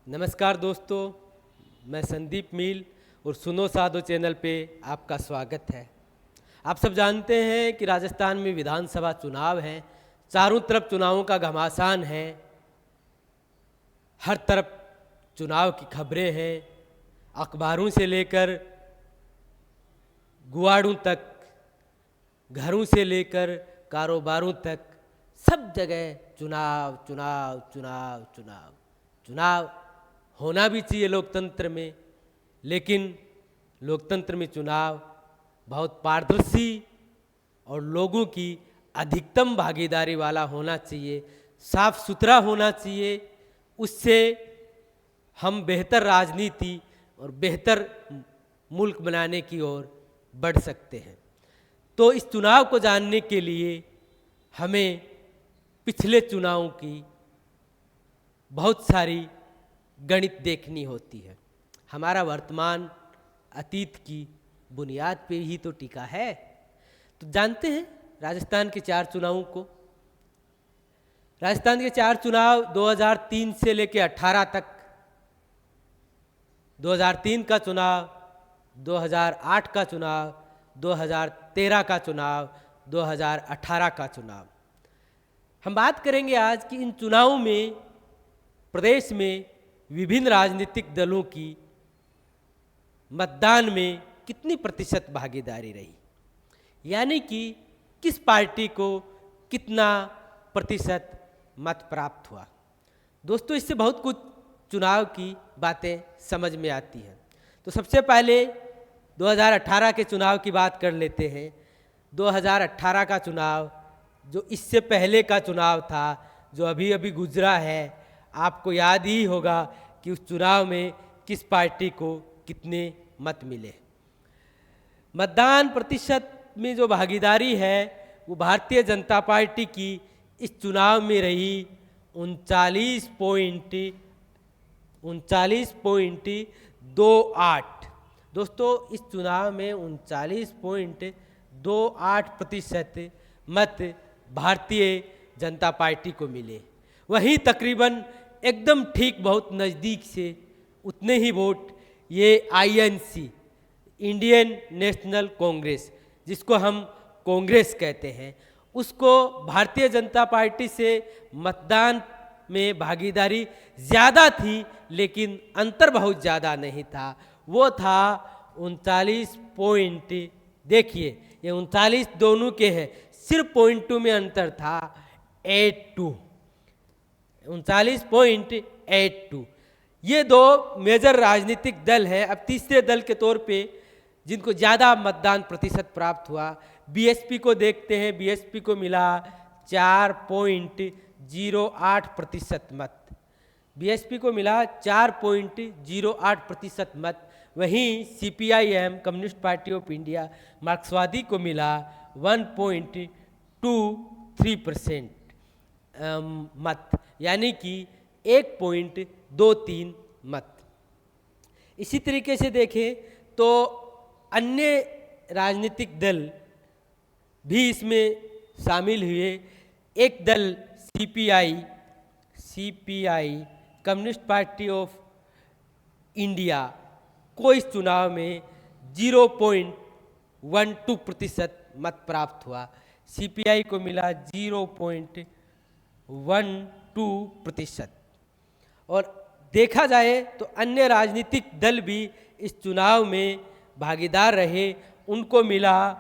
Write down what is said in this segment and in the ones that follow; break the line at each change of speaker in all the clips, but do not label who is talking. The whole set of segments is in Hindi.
नमस्कार दोस्तों, मैं संदीप मील और सुनो साधो चैनल पे आपका स्वागत है। आप सब जानते हैं कि राजस्थान में विधानसभा चुनाव हैं, चारों तरफ चुनावों का घमासान है, हर तरफ चुनाव की खबरें हैं, अखबारों से लेकर गुआड़ों तक, घरों से लेकर कारोबारों तक, सब जगह चुनाव चुनाव चुनाव चुनाव चुनाव होना भी चाहिए लोकतंत्र में, लेकिन लोकतंत्र में चुनाव बहुत पारदर्शी और लोगों की अधिकतम भागीदारी वाला होना चाहिए, साफ सुथरा होना चाहिए। उससे हम बेहतर राजनीति और बेहतर मुल्क बनाने की ओर बढ़ सकते हैं। तो इस चुनाव को जानने के लिए हमें पिछले चुनावों की बहुत सारी गणित देखनी होती है। हमारा वर्तमान अतीत की बुनियाद पे ही तो टिका है। तो जानते हैं राजस्थान के 4 चुनावों को। राजस्थान के 4 चुनाव 2003 से लेकर 18 तक, 2003 का चुनाव, 2008 का चुनाव, 2013 का चुनाव, 2018 का चुनाव। हम बात करेंगे आज कि इन चुनावों में प्रदेश में विभिन्न राजनीतिक दलों की मतदान में कितनी प्रतिशत भागीदारी रही, यानी कि किस पार्टी को कितना प्रतिशत मत प्राप्त हुआ। दोस्तों, इससे बहुत कुछ चुनाव की बातें समझ में आती हैं। तो सबसे पहले 2018 के चुनाव की बात कर लेते हैं। 2018 का चुनाव जो इससे पहले का चुनाव था, जो अभी अभी गुजरा है, आपको याद ही होगा कि उस चुनाव में किस पार्टी को कितने मत मिले। मतदान प्रतिशत में जो भागीदारी है वो भारतीय जनता पार्टी की इस चुनाव में रही 39.28। दोस्तों, इस चुनाव में 39.28% मत भारतीय जनता पार्टी को मिले। वहीं तकरीबन एकदम ठीक बहुत नज़दीक से उतने ही वोट ये INC, इंडियन नेशनल कांग्रेस, जिसको हम कांग्रेस कहते हैं, उसको भारतीय जनता पार्टी से मतदान में भागीदारी ज़्यादा थी, लेकिन अंतर बहुत ज़्यादा नहीं था। वो था 39 देखिए ये 39 दोनों के हैं, सिर्फ 0.2 में अंतर था, 82, 39.82। ये 2 मेजर राजनीतिक दल हैं। अब तीसरे दल के तौर पे जिनको ज़्यादा मतदान प्रतिशत प्राप्त हुआ, BSP को देखते हैं। BSP को मिला 4.08% मत। BSP को मिला 4.08% मत। वहीं CPIM, communist party of India, मार्क्सवादी को मिला 1.23% मत, यानी कि 1.23 मत। इसी तरीके से देखें तो अन्य राजनीतिक दल भी इसमें शामिल हुए। एक दल CPI, communist party of India को इस चुनाव में 0.12% मत प्राप्त हुआ। CPI को मिला 0.12%। और देखा जाए तो अन्य राजनीतिक दल भी इस चुनाव में भागीदार रहे। उनको मिला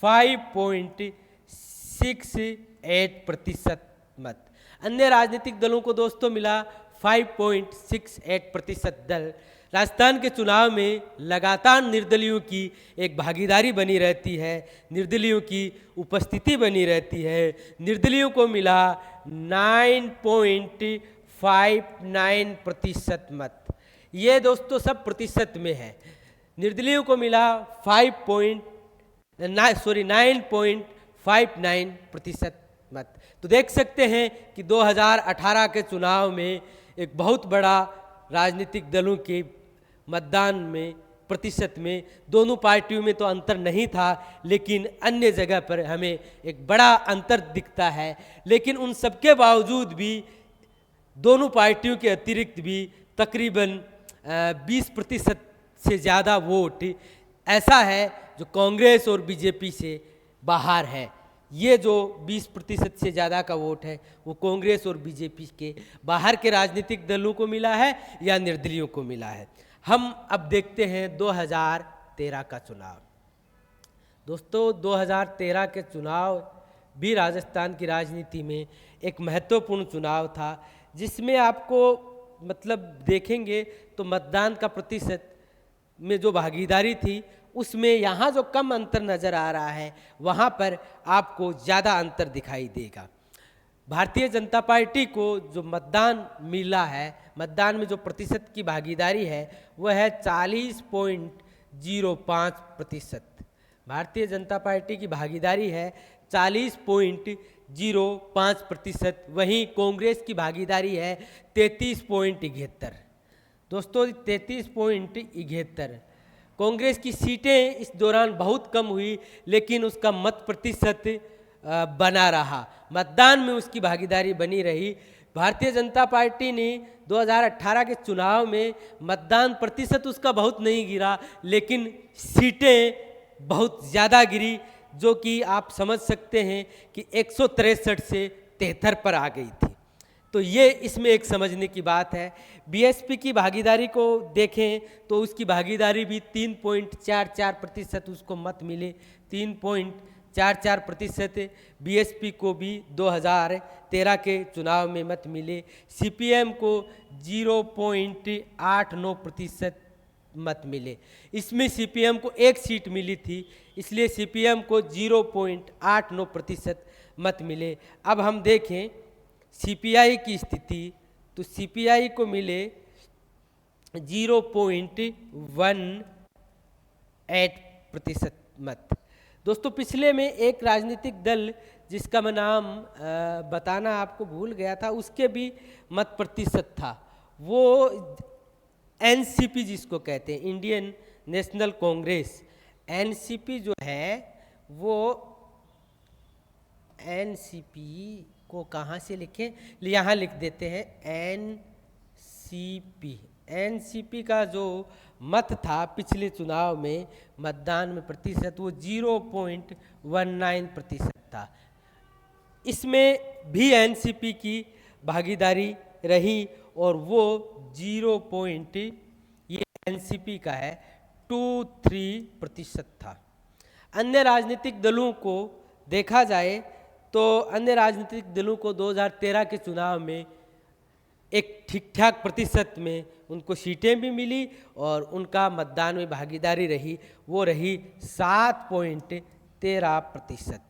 5.68% मत। अन्य राजनीतिक दलों को दोस्तों मिला 5.68% दल। राजस्थान के चुनाव में लगातार निर्दलियों की एक भागीदारी बनी रहती है, निर्दलियों की उपस्थिति बनी रहती है। निर्दलियों को मिला 9.59% मत। ये दोस्तों सब प्रतिशत में है। निर्दलियों को मिला 9.59% मत। तो देख सकते हैं कि 2018 के चुनाव में एक बहुत बड़ा राजनीतिक दलों के मतदान में प्रतिशत में दोनों पार्टियों में तो अंतर नहीं था, लेकिन अन्य जगह पर हमें एक बड़ा अंतर दिखता है। लेकिन उन सबके बावजूद भी दोनों पार्टियों के अतिरिक्त भी तकरीबन 20% से ज़्यादा वोट ऐसा है जो कांग्रेस और बीजेपी से बाहर है। ये जो 20% से ज़्यादा का वोट है वो कांग्रेस और बीजेपी के बाहर के राजनीतिक दलों को मिला है या निर्दलीयों को मिला है। हम अब देखते हैं 2013 का चुनाव। दोस्तों 2013 के चुनाव भी राजस्थान की राजनीति में एक महत्वपूर्ण चुनाव था, जिसमें आपको मतलब देखेंगे तो मतदान का प्रतिशत में जो भागीदारी थी उसमें यहाँ जो कम अंतर नज़र आ रहा है वहाँ पर आपको ज़्यादा अंतर दिखाई देगा। भारतीय जनता पार्टी को जो मतदान मिला है, मतदान में जो प्रतिशत की भागीदारी है वह है 40.05%। भारतीय जनता पार्टी की भागीदारी है 40.05%। वहीं कांग्रेस की भागीदारी है 33.71। दोस्तों 33.71। कांग्रेस की सीटें इस दौरान बहुत कम हुई, लेकिन उसका मत प्रतिशत बना रहा, मतदान में उसकी भागीदारी बनी रही। भारतीय जनता पार्टी ने 2018 के चुनाव में मतदान प्रतिशत उसका बहुत नहीं गिरा, लेकिन सीटें बहुत ज़्यादा गिरी, जो कि आप समझ सकते हैं कि 163 से 73 पर आ गई थी। तो ये इसमें एक समझने की बात है। बीएसपी की भागीदारी को देखें तो उसकी भागीदारी भी 3.44% उसको मत मिले, 3.44% बीएसपी को भी 2013 के चुनाव में मत मिले। सीपीएम को 0.89% मत मिले। इसमें सीपीएम को एक सीट मिली थी, इसलिए सीपीएम को 0.89% मत मिले। अब हम देखें सीपीआई की स्थिति, तो सीपीआई को मिले 0.18% मत। दोस्तों पिछले में एक राजनीतिक दल जिसका मैं नाम बताना आपको भूल गया था, उसके भी मत प्रतिशत था, वो एनसीपी जिसको कहते हैं, इंडियन नेशनल कांग्रेस। एनसीपी जो है वो एनसीपी को कहाँ से लिखें, यहाँ लिख देते हैं एनसीपी। एनसीपी का जो मत था पिछले चुनाव में मतदान में प्रतिशत, वो 0.19% था। इसमें भी एनसीपी की भागीदारी रही और वो 0. ये एनसीपी का है 23% था। अन्य राजनीतिक दलों को देखा जाए तो अन्य राजनीतिक दलों को 2013 के चुनाव में एक ठीक ठाक प्रतिशत में उनको सीटें भी मिली और उनका मतदान में भागीदारी रही, वो रही 7.13%।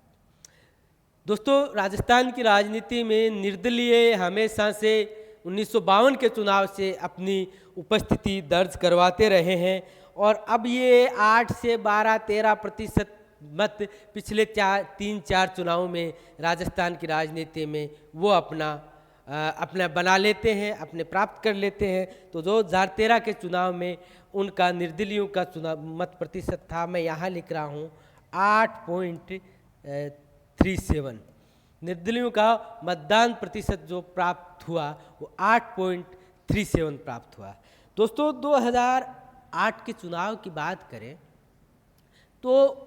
दोस्तों राजस्थान की राजनीति में निर्दलीय हमेशा से 1952 के चुनाव से अपनी उपस्थिति दर्ज करवाते रहे हैं और अब ये 8 से 12-13% मत पिछले 3-4 चुनावों में राजस्थान की राजनीति में वो अपना बना लेते हैं, अपने प्राप्त कर लेते हैं। तो 2013 के चुनाव में उनका निर्दलीयों का चुनाव मत प्रतिशत था, मैं यहाँ लिख रहा हूँ 8.37। निर्दलीयों का मतदान प्रतिशत जो प्राप्त हुआ वो 8.37 प्राप्त हुआ। दोस्तों 2008 के चुनाव की बात करें तो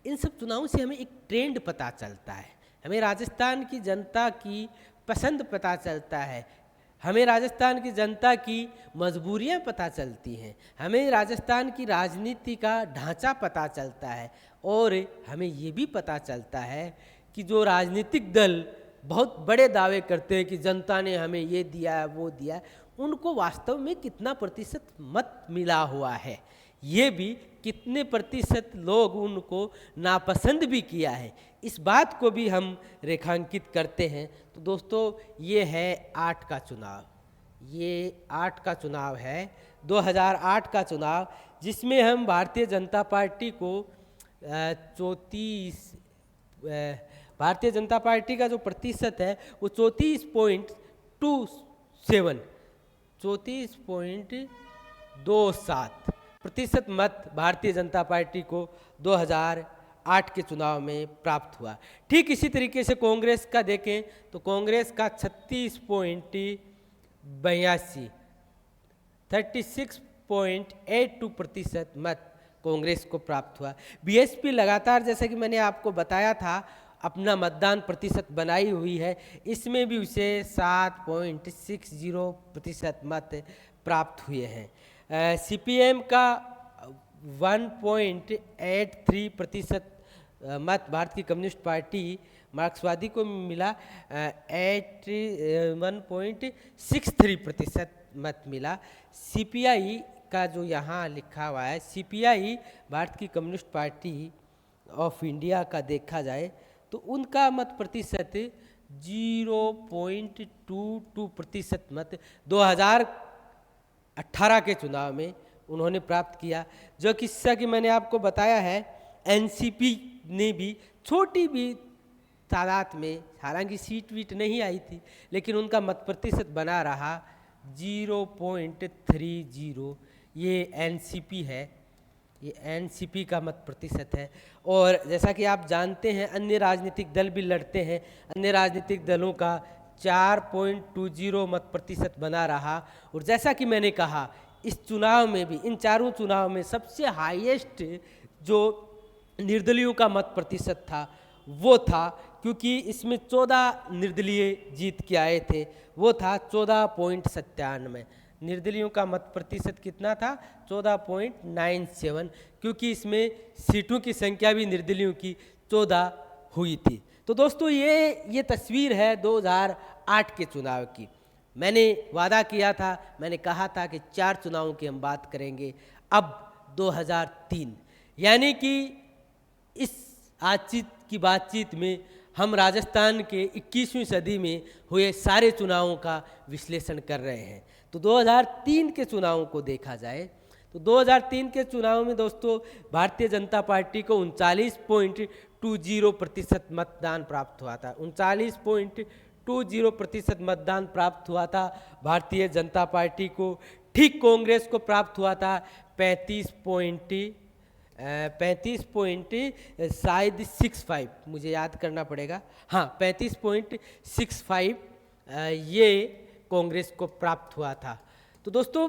इन सब चुनावों से हमें एक ट्रेंड पता चलता है, हमें राजस्थान की जनता की पसंद पता चलता है, हमें राजस्थान की जनता की मजबूरियां पता चलती हैं, हमें राजस्थान की राजनीति का ढांचा पता चलता है और हमें ये भी पता चलता है कि जो राजनीतिक दल बहुत बड़े दावे करते हैं कि जनता ने हमें ये दिया है वो दिया है, उनको वास्तव में कितना प्रतिशत मत मिला हुआ है, ये भी कितने प्रतिशत लोग उनको नापसंद भी किया है, इस बात को भी हम रेखांकित करते हैं। तो दोस्तों ये है 8 का चुनाव, ये 8 का चुनाव है 2008 का चुनाव, जिसमें हम भारतीय जनता पार्टी को 34 भारतीय जनता पार्टी का जो प्रतिशत है वो 34.27 प्रतिशत मत भारतीय जनता पार्टी को 2008 के चुनाव में प्राप्त हुआ। ठीक इसी तरीके से कांग्रेस का देखें तो कांग्रेस का 36.66 36.82% मत कांग्रेस को प्राप्त हुआ। बीएसपी लगातार, जैसा कि मैंने आपको बताया था, अपना मतदान प्रतिशत बनाई हुई है। इसमें भी उसे 7.60% मत प्राप्त हुए हैं। सीपीएम का 1.83% मत, भारतीय कम्युनिस्ट पार्टी मार्क्सवादी को मिला 1.63% मत मिला। सीपीआई का जो यहाँ लिखा हुआ है, सीपीआई भारत की कम्युनिस्ट पार्टी ऑफ इंडिया का देखा जाए तो उनका मत प्रतिशत 0.22% मत 2018 के चुनाव में उन्होंने प्राप्त किया। जो किस्सा कि मैंने आपको बताया है, एनसीपी ने भी छोटी भी तादाद में, हालांकि सीट वीट नहीं आई थी, लेकिन उनका मत प्रतिशत बना रहा 0.30। ये एनसीपी है, ये एनसीपी का मत प्रतिशत है। और जैसा कि आप जानते हैं, अन्य राजनीतिक दल भी लड़ते हैं, अन्य राजनीतिक दलों का 4.20 मत प्रतिशत बना रहा। और जैसा कि मैंने कहा, इस चुनाव में भी, इन चारों चुनाव में सबसे हाईएस्ट जो निर्दलीयों का मत प्रतिशत था वो था, क्योंकि इसमें 14 निर्दलीय जीत के आए थे, वो था 14.97। निर्दलीयों का मत प्रतिशत कितना था? 14.97, क्योंकि इसमें सीटों की संख्या भी निर्दलीयों की 14 हुई थी। तो दोस्तों, ये तस्वीर है 2008 के चुनाव की। मैंने वादा किया था, मैंने कहा था कि 4 चुनावों की हम बात करेंगे। अब 2003, यानी कि इस आजची की बातचीत में हम राजस्थान के 21वीं सदी में हुए सारे चुनावों का विश्लेषण कर रहे हैं। तो 2003 के चुनावों को देखा जाए तो 2003 के चुनाव में दोस्तों, भारतीय जनता पार्टी को 39.20% मतदान प्राप्त हुआ था। 39.20% मतदान प्राप्त हुआ था भारतीय जनता पार्टी को। ठीक कांग्रेस को प्राप्त हुआ था 35.65, मुझे याद करना पड़ेगा, हाँ 35.65 ये कांग्रेस को प्राप्त हुआ था। तो दोस्तों,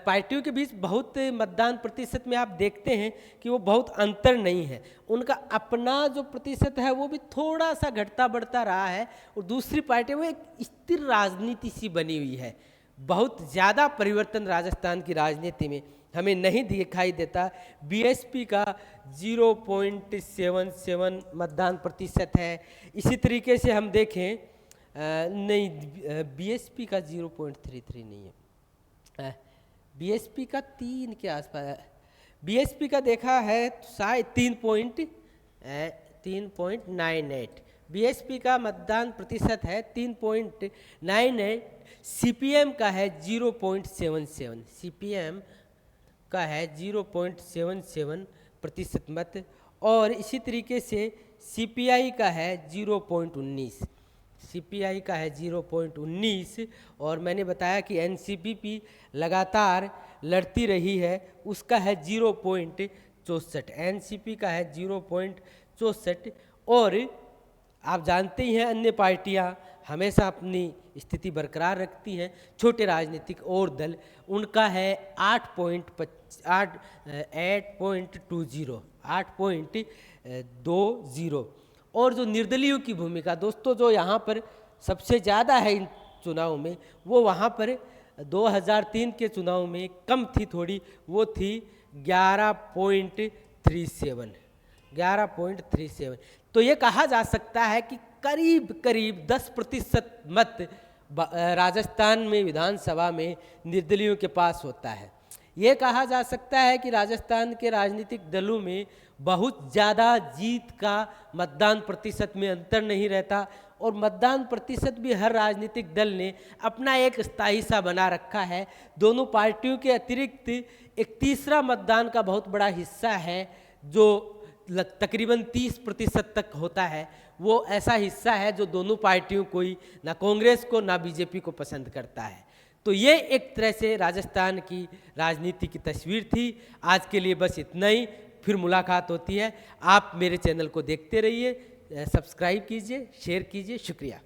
पार्टियों के बीच बहुत मतदान प्रतिशत में आप देखते हैं कि वो बहुत अंतर नहीं है। उनका अपना जो प्रतिशत है वो भी थोड़ा सा घटता बढ़ता रहा है, और दूसरी पार्टी में एक स्थिर राजनीति सी बनी हुई है। बहुत ज़्यादा परिवर्तन राजस्थान की राजनीति में हमें नहीं दिखाई देता। बीएसपी का 0.77 मतदान प्रतिशत है। इसी तरीके से हम देखें, नहीं, बीएसपी का 0.33 नहीं है, बीएसपी का 3 के आसपास है। बीएसपी का देखा है शायद 3.98। बीएसपी का मतदान प्रतिशत है 3.98। सीपीएम का है 0.77, सीपीएम का है 0.77% मत। और इसी तरीके से सीपीआई का है 0.19, सीपीआई का है 0.19। और मैंने बताया कि एनसीपी लगातार लड़ती रही है, उसका है 0.64, एनसीपी का है 0.64। और आप जानते ही हैं, अन्य पार्टियां हमेशा अपनी स्थिति बरकरार रखती हैं। छोटे राजनीतिक और दल, उनका है 8.20। और जो निर्दलीयों की भूमिका दोस्तों, जो यहाँ पर सबसे ज़्यादा है इन चुनाव में, वो वहाँ पर 2003 के चुनाव में कम थी थोड़ी, वो थी 11.37। तो ये कहा जा सकता है कि करीब करीब 10% मत राजस्थान में विधानसभा में निर्दलीयों के पास होता है। ये कहा जा सकता है कि राजस्थान के राजनीतिक दलों में बहुत ज़्यादा जीत का मतदान प्रतिशत में अंतर नहीं रहता, और मतदान प्रतिशत भी हर राजनीतिक दल ने अपना एक स्थायी सा बना रखा है। दोनों पार्टियों के अतिरिक्त एक तीसरा मतदान का बहुत बड़ा हिस्सा है, जो तकरीबन 30% तक होता है। वो ऐसा हिस्सा है जो दोनों पार्टियों को ही, ना कांग्रेस को ना बीजेपी को पसंद करता है। तो ये एक तरह से राजस्थान की राजनीति की तस्वीर थी। आज के लिए बस इतना ही, फिर मुलाकात होती है। आप मेरे चैनल को देखते रहिए, सब्सक्राइब कीजिए, शेयर कीजिए। शुक्रिया।